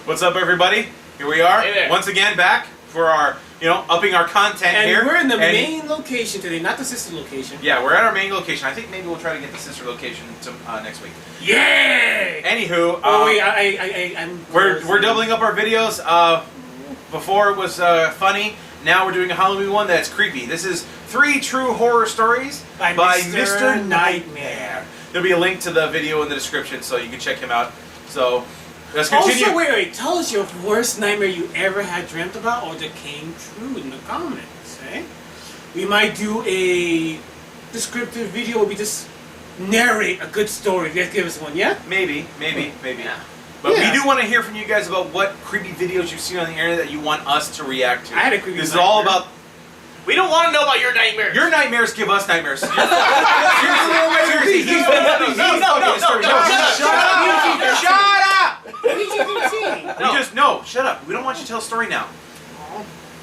What's up, everybody? Here we are, Hey there. once again back for our, upping our content And here. we're in the main location today, not the sister location. Yeah, we're at our main location. I think maybe we'll try to get the sister location next week. Yay! Anywho, Oh wait, I'm. we're doubling up our videos. Before it was funny. Now we're doing a Halloween one that's creepy. This is 3 True Horror Stories by Mr. Nightmare. There'll be a link to the video in the description, so you can check him out. So let's continue. Also, wait. Tell us your worst nightmare you ever had dreamt about, or that came true in the comments. Eh? We might do a descriptive video where we just narrate a good story. You guys give us one, yeah? Maybe. Yeah. But we do want to hear from you guys about what creepy videos you've seen on the internet that you want us to react to. I had a creepy This is nightmare. all about... We don't want to know about your nightmares. Your nightmares give us nightmares. Seriously. Shut up! Shut up. We don't want you to tell a story now.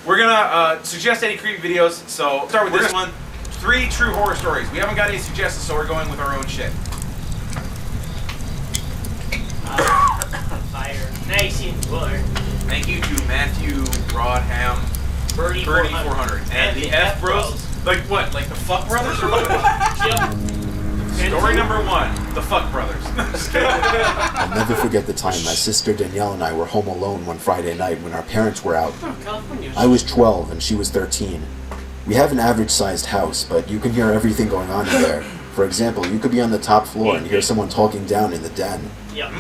We're going to suggest any creepy videos, so start with this one. 3 True Horror Stories. We haven't got any suggestions, so we're going with our own shit. Fire. Nice and good. Thank you to Matthew Rodham, Birdie 400, and the F Bros. Like what? Like the Fuck Brothers or what? Yep. Story number 1: the Fuck Brothers. I'll never forget the time my sister Danielle and I were home alone one Friday night when our parents were out. Oh, California. I was 12 and she was 13. We have an average-sized house, but you can hear everything going on in there. For example, you could be on the top floor and hear someone talking down in the den. Yep.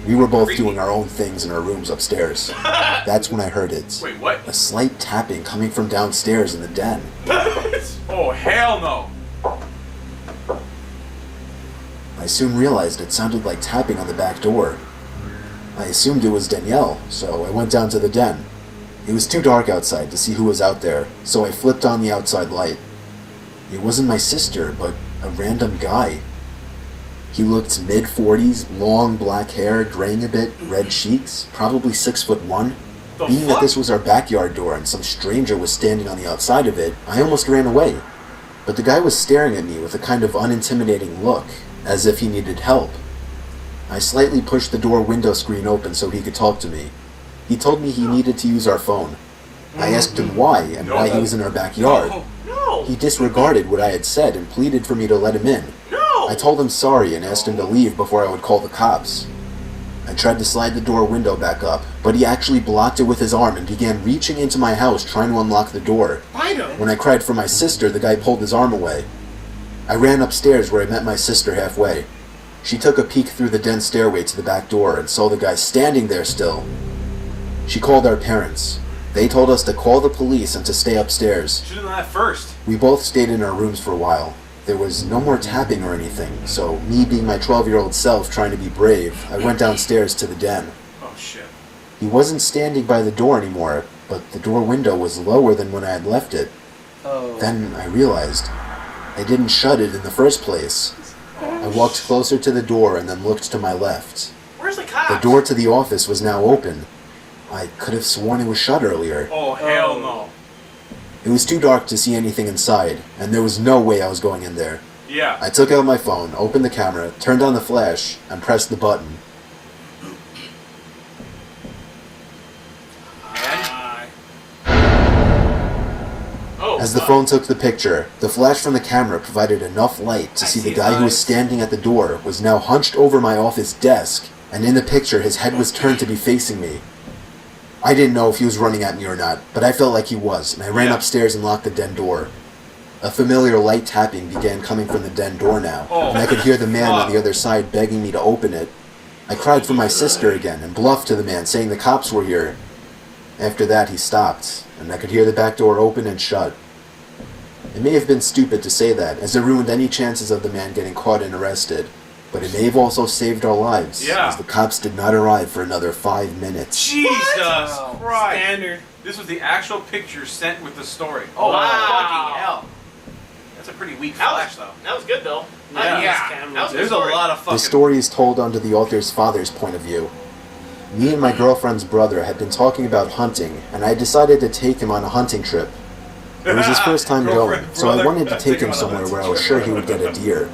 We were both Creepy. doing our own things in our rooms upstairs. That's when I heard it. Wait, what? A slight tapping coming from downstairs in the den. Oh, hell no. I soon realized it sounded like tapping on the back door. I assumed it was Danielle, so I went down to the den. It was too dark outside to see who was out there, so I flipped on the outside light. It wasn't my sister, but a random guy. He looked mid-40s, long black hair, graying a bit, red cheeks, probably 6'1". Being that this was our backyard door and some stranger was standing on the outside of it, I almost ran away. But the guy was staring at me with a kind of unintimidating look, as if he needed help. I slightly pushed the door window screen open so he could talk to me. He told me he needed to use our phone. I asked him why and why he was in our backyard. No. He disregarded what I had said and pleaded for me to let him in. No. I told him sorry and asked him to leave before I would call the cops. I tried to slide the door window back up, but he actually blocked it with his arm and began reaching into my house trying to unlock the door. Fido. When I cried for my sister, the guy pulled his arm away. I ran upstairs where I met my sister halfway. She took a peek through the den stairway to the back door and saw the guy standing there still. She called our parents. They told us to call the police and to stay upstairs. Should have done that first. We both stayed in our rooms for a while. There was no more tapping or anything, so me being my 12-year-old self trying to be brave, I went downstairs to the den. Oh, shit. He wasn't standing by the door anymore, but the door window was lower than when I had left it. Oh. Then I realized I didn't shut it in the first place. I walked closer to the door and then looked to my left. Where's the cops? The door to the office was now open. I could have sworn it was shut earlier. Oh, hell no. It was too dark to see anything inside, and there was no way I was going in there. Yeah. I took out my phone, opened the camera, turned on the flash, and pressed the button. Oh, As the phone took the picture, the flash from the camera provided enough light to see the guy who was standing at the door was now hunched over my office desk, and in the picture his head was turned to be facing me. I didn't know if he was running at me or not, but I felt like he was, and I ran upstairs and locked the den door. A familiar light tapping began coming from the den door now, and I could hear the man on the other side begging me to open it. I cried for my sister again and bluffed to the man, saying the cops were here. After that, he stopped, and I could hear the back door open and shut. It may have been stupid to say that, as it ruined any chances of the man getting caught and arrested, but it may have also saved our lives, as the cops did not arrive for another 5 minutes. Jesus Christ. Standard. This was the actual picture sent with the story. Oh, Wow. fucking hell. That's a pretty weak flash, though. That was good though. Yeah. That was a There's good a story. lot of The fucking... story is told under the author's father's point of view. Me and my girlfriend's brother had been talking about hunting, and I decided to take him on a hunting trip. It was his first time going, Girlfriend, so I brother, wanted to take him on a somewhere hunting where I was trip. sure he would get a deer.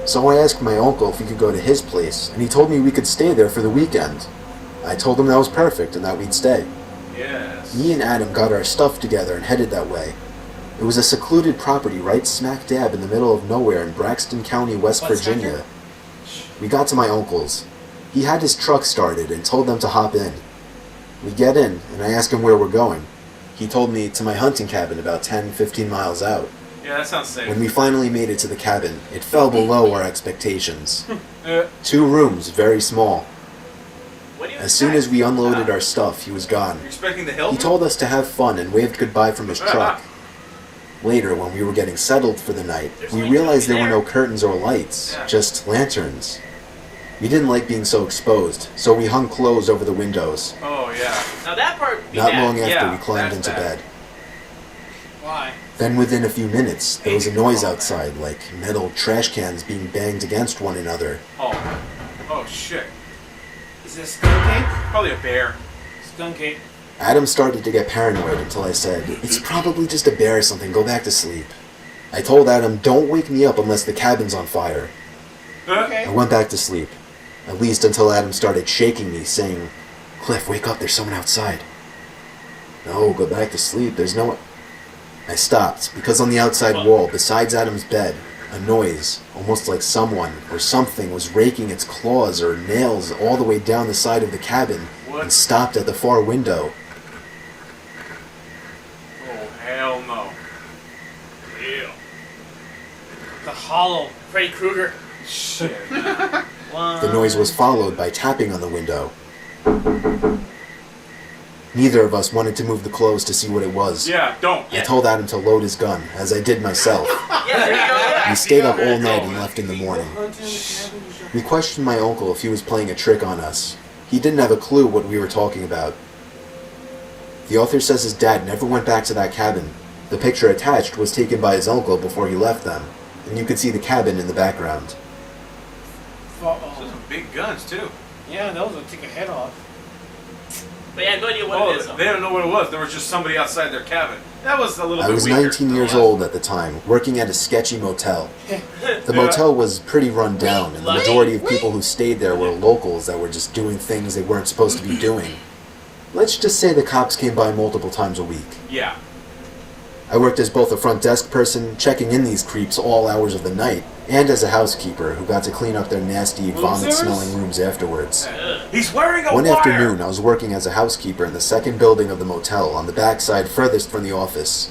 So I asked my uncle if we could go to his place, and he told me we could stay there for the weekend. I told him that was perfect and that we'd stay. Yes. Me and Adam got our stuff together and headed that way. It was a secluded property right smack dab in the middle of nowhere in Braxton County, West Virginia. We got to my uncle's. He had his truck started and told them to hop in. We get in, and I ask him where we're going. He told me to my hunting cabin about 10-15 miles out. Yeah, that sounds safe. When we finally made it to the cabin, it fell below our expectations. Uh, 2 rooms, very small. What do you As soon as we unloaded our stuff, he was gone. you're expecting the hill? He told us to have fun and waved goodbye from his truck. Later, when we were getting settled for the night, we realized there were no curtains or lights, Yeah. just lanterns. We didn't like being so exposed, so we hung clothes over the windows. Oh, yeah. Now that part would be Not bad. long after, Yeah, we climbed that's into bad. bed. Why? Then within a few minutes, there was a noise outside, like metal trash cans being banged against one another. Oh. Oh, shit. Is it a skunk ape? Probably a bear. Skunk ape. Adam started to get paranoid until I said, "It's probably just a bear or something, go back to sleep." I told Adam, "Don't wake me up unless the cabin's on fire." I Okay. went back to sleep, at least until Adam started shaking me, saying, "Cliff, wake up, there's someone outside." "No, go back to sleep, there's no one." I stopped, because on the outside wall, besides Adam's bed, a noise, almost like someone or something was raking its claws or nails all the way down the side of the cabin What? and stopped at the far window. Oh, hell no. Ew. The hollow. Freddy Krueger. Shit. The noise was followed by tapping on the window. Neither of us wanted to move the clothes to see what it was. Yeah, don't. I told Adam to load his gun, as I did myself. Yeah, there you go. Yeah. We stayed up Yeah, all night go. and left in the morning. Hunting in the cabin, you shot- We questioned my uncle if he was playing a trick on us. He didn't have a clue what we were talking about. The author says his dad never went back to that cabin. The picture attached was taken by his uncle before he left them, and you could see the cabin in the background. Those are some big guns, too. Yeah, those will take a head off. But yeah, I have no idea what Oh, it is. though. they don't know what it was. There was just somebody outside their cabin. That was a little I bit was weaker. 19 years old at the time, working at a sketchy motel. The Yeah. motel was pretty run down, and the majority of people who stayed there were locals that were just doing things they weren't supposed to be doing. Let's just say the cops came by multiple times a week. Yeah. I worked as both a front desk person, checking in these creeps all hours of the night, and as a housekeeper who got to clean up their nasty, vomit-smelling rooms afterwards. He's wearing a One wire! afternoon, I was working as a housekeeper in the second building of the motel, on the backside furthest from the office.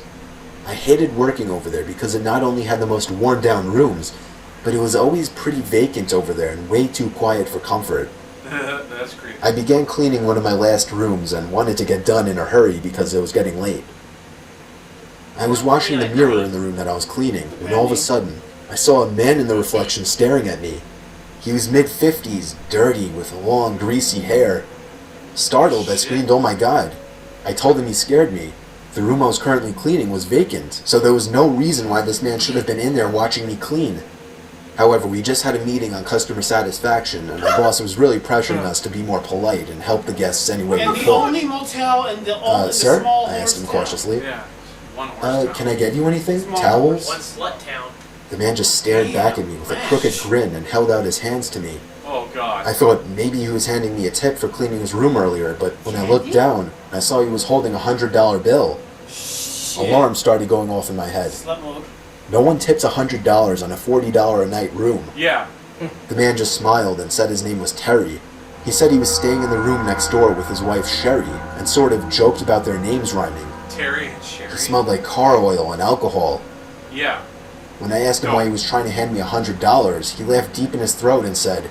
I hated working over there because it not only had the most worn-down rooms, but it was always pretty vacant over there and way too quiet for comfort. That's creepy. I began cleaning one of my last rooms and wanted to get done in a hurry because it was getting late. I was washing the mirror in the room that I was cleaning when all of a sudden I saw a man in the reflection staring at me. He was mid-50s, dirty, with long, greasy hair. Startled, I screamed, "Oh my God." I told him he scared me. The room I was currently cleaning was vacant, so there was no reason why this man should have been in there watching me clean. However, we just had a meeting on customer satisfaction, and our boss was really pressuring us to be more polite and help the guests any way And we the could. only motel in the, the Sir? small I asked him horse town. cautiously. Yeah. One horse town. Can I get you anything? Small Towels? One slut town. The man just stared back at me with a crooked grin and held out his hands to me. Oh, God. I thought maybe he was handing me a tip for cleaning his room earlier, but when I looked down, I saw he was holding a $100 bill. Shit. Alarm started going off in my head. Slut mode. No one tips $100 on a $40 a night room. Yeah. The man just smiled and said his name was Terry. He said he was staying in the room next door with his wife Sherry, and sort of joked about their names rhyming. Terry and Sherry. He smelled like car oil and alcohol. Yeah. When I asked him why he was trying to hand me $100, he laughed deep in his throat and said,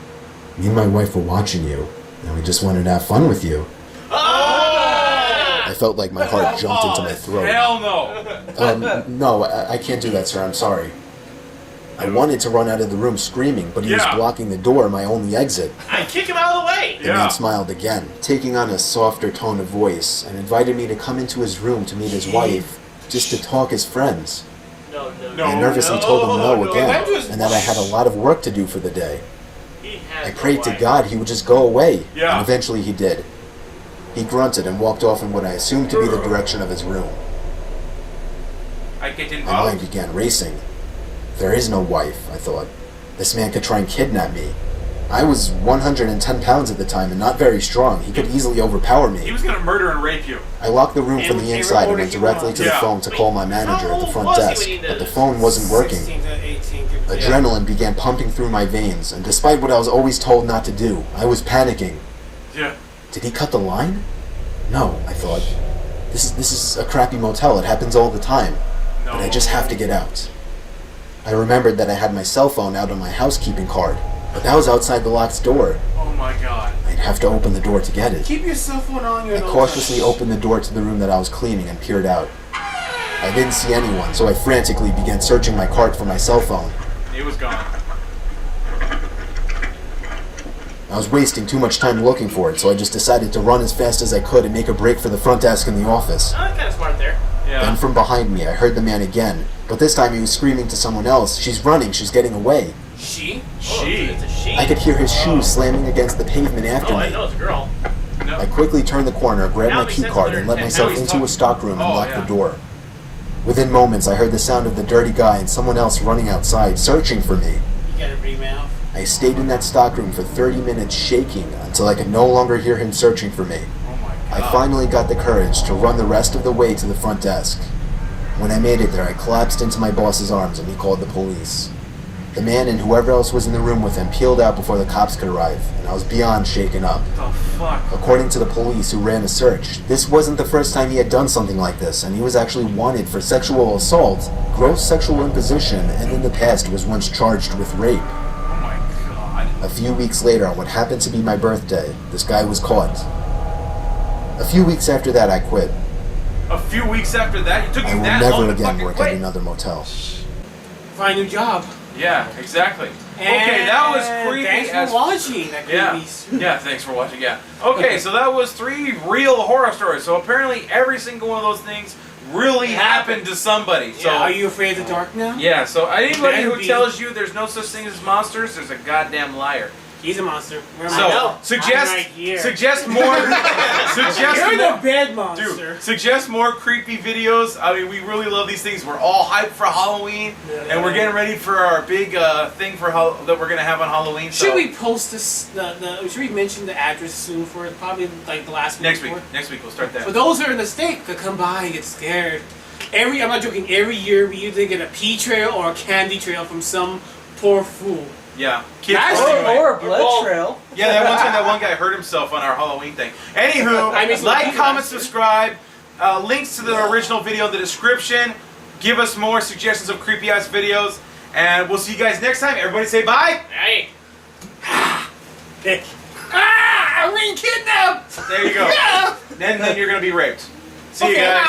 "Me and my wife were watching you, and we just wanted to have fun with you." I felt like my heart jumped into my throat. Hell no. No, I can't do that, sir. I'm sorry. I wanted to run out of the room screaming, but he was Yeah. blocking the door, my only exit. I'd kick him out of the way. The Yeah. man smiled again, taking on a softer tone of voice, and invited me to come into his room to meet his wife, just to talk as friends. No, No. I nervously told him no again, that was- and that I had a lot of work to do for the day. He has I prayed to no God he would just go away, Yeah. and eventually he did. He grunted and walked off in what I assumed to be the direction of his room. I get My mind involved. began racing. There is no wife, I thought. This man could try and kidnap me. I was 110 pounds at the time and not very strong. He could easily overpower He me. was gonna murder and rape you. I locked the room from the Every inside and order went he directly wants. to the Yeah. phone to call my manager at the How front old was he desk, when he did but the this? phone wasn't working. 16 to 18. Adrenaline began pumping through my veins, and despite what I was always told not to do, I was panicking. Yeah. Did he cut the line? No, I thought. This is a crappy motel. It happens all the time. No. But I just have to get out. I remembered that I had my cell phone out on my housekeeping card, but that was outside the locked door. Oh my god. I'd have to open the door to get it. Keep your cell phone on your I cautiously opened the door to the room that I was cleaning and peered out. I didn't see anyone, so I frantically began searching my cart for my cell phone. It was gone. I was wasting too much time looking for it, so I just decided to run as fast as I could and make a break for the front desk in the office. Oh, that's kind of smart there. Yeah. Then from behind me, I heard the man again, but this time he was screaming to someone else, "She's running, she's getting away." She? She. Oh, it's a she. I could hear his shoes slamming against the pavement after Oh, I me. know it's a girl. No. I quickly turned the corner, grabbed Now my it makes key sense card, why and let they're- myself now he's into a stockroom and Oh, locked yeah. the door. Within moments, I heard the sound of the dirty guy and someone else running outside, searching for me. You gotta bring me out. I stayed in that stockroom for 30 minutes shaking until I could no longer hear him searching for me. Oh my I god. finally got the courage to run the rest of the way to the front desk. When I made it there, I collapsed into my boss's arms and he called the police. The man and whoever else was in the room with him peeled out before the cops could arrive, and I was beyond shaken up. What the fuck? According to the police who ran a search, this wasn't the first time he had done something like this, and he was actually wanted for sexual assault, gross sexual imposition, and in the past was once charged with rape. Oh my god. A few weeks later, on what happened to be my birthday, this guy was caught. A few weeks after that, I quit. A few weeks after that, it took I you will that long never to again fucking work quit? at another motel. Find a new job. Yeah, exactly. Okay, that was creepy Thanks as for watching. That Yeah. creepy. Yeah, thanks for watching. Yeah. Okay, so that was 3 real horror stories. So apparently every single one of those things really happened to somebody. So Are you afraid of the dark now? yeah, so anybody who Maybe. tells you there's no such thing as monsters, there's a goddamn liar. He's a monster. Where am I? So know. suggest I'm right here. suggest more suggest You're more the bed monster. Dude, suggest more creepy videos. I mean, we really love these things. We're all hyped for Halloween, and we're getting ready for our big thing for that we're gonna have on Halloween. So Should we post this? Should we mention the address soon for it? Probably like the last next one week? before? Next week we'll start that. For those who are in the state, could come by and get scared. I'm not joking. Every year we usually get a pea trail or a candy trail from some poor fool. Yeah, kids. Last running year- away. Or a blood Well- trail. Yeah, that one time that one guy hurt himself on our Halloween thing. Anywho, I mean, some like, people comment, last year. subscribe. Links to the original video in the description. Give us more suggestions of creepy ass videos, and we'll see you guys next time. Everybody say bye. Hey. I'm being kidnapped. There you go. Then you're gonna be raped. See you guys.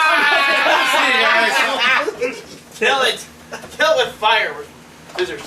See you guys. Kill it. Kill it with fire. Scissors.